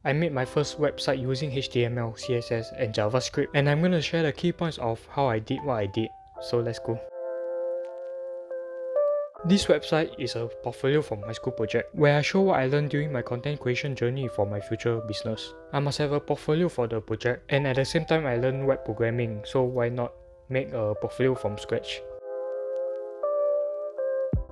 I made my first website using HTML, CSS and JavaScript, and I'm gonna share the key points of how I did what I did. So let's go. This website is a portfolio from my school project, where I show what I learned during my content creation journey for my future business. I must have a portfolio for the project, and at the same time I learned web programming, so why not make a portfolio from scratch?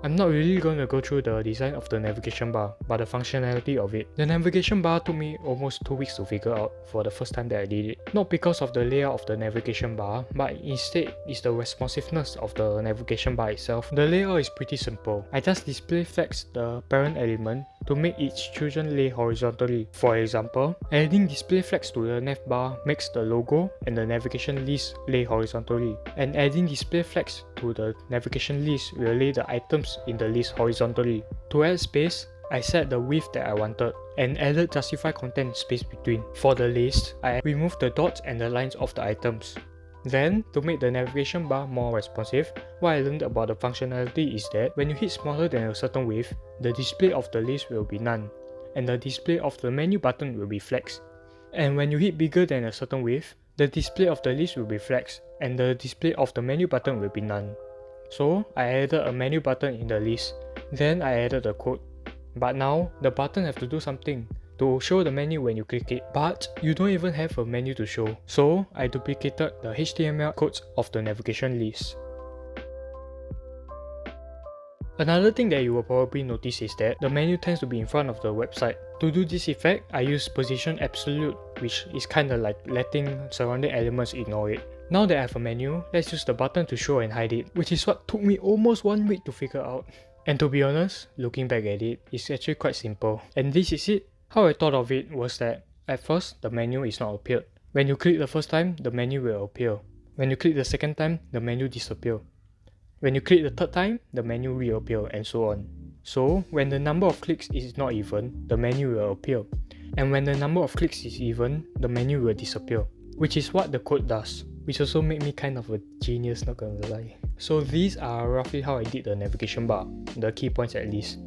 I'm not really going to go through the design of the navigation bar, but the functionality of it. The navigation bar took me almost 2 weeks to figure out for the first time that I did it. Not because of the layout of the navigation bar, but instead it's the responsiveness of the navigation bar itself. The layout is pretty simple. I just display flags the parent element to make each children lay horizontally. For example, adding display flags to the nav bar makes the logo and the navigation list lay horizontally, and adding display flags to the navigation list will lay the items in the list horizontally. To add space, I set the width that I wanted and added justify content space between. For the list, I removed the dots and the lines of the items. Then, to make the navigation bar more responsive, what I learned about the functionality is that when you hit smaller than a certain width, the display of the list will be none, and the display of the menu button will be flags. And when you hit bigger than a certain width, the display of the list will be flags, and the display of the menu button will be none. So, I added a menu button in the list, then I added the code. But now, the button have to do something to show the menu when you click it, but you don't even have a menu to show. So, I duplicated the HTML codes of the navigation list. Another thing that you will probably notice is that the menu tends to be in front of the website. To do this effect, I use position absolute, which is kinda like letting surrounding elements ignore it. Now that I have a menu, let's use the button to show and hide it, which is what took me almost 1 week to figure out. And to be honest, looking back at it, it's actually quite simple. And this is it. How I thought of it was that, at first, the menu is not appeared. When you click the first time, the menu will appear. When you click the second time, the menu disappear. When you click the third time, the menu reappear, and so on. So, when the number of clicks is not even, the menu will appear. And when the number of clicks is even, the menu will disappear. Which is what the code does. Which also made me kind of a genius, not gonna lie. So these are roughly how I did the navigation bar, the key points at least.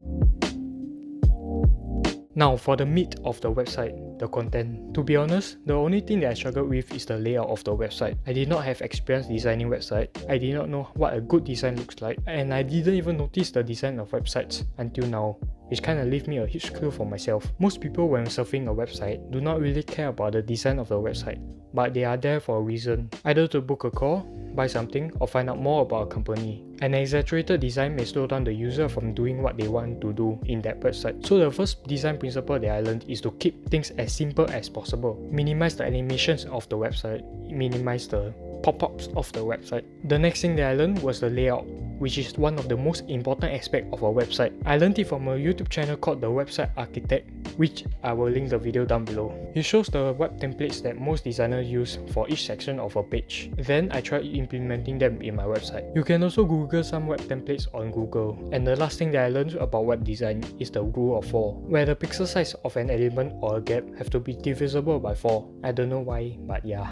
Now for the meat of the website, the content. To be honest, the only thing that I struggled with is the layout of the website. I did not have experience designing website, I did not know what a good design looks like, and I didn't even notice the design of websites until now, which kinda left me a huge clue for myself. Most people when surfing a website do not really care about the design of the website, but they are there for a reason, either to book a call, buy something, or find out more about a company. An exaggerated design may slow down the user from doing what they want to do in that website. So the first design principle that I learned is to keep things as simple as possible. Minimize the animations of the website, minimize the pop-ups of the website. The next thing that I learned was the layout, which is one of the most important aspects of a website. I learned it from a YouTube channel called The Website Architect, which I will link the video down below. It shows the web templates that most designers use for each section of a page. Then I tried implementing them in my website. You can also Google some web templates on Google. And the last thing that I learned about web design is the rule of 4, where the pixel size of an element or a gap have to be divisible by 4. I don't know why, but yeah.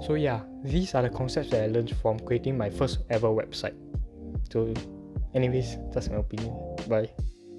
So yeah, these are the concepts that I learned from creating my first ever website. So anyways, that's my opinion. Bye.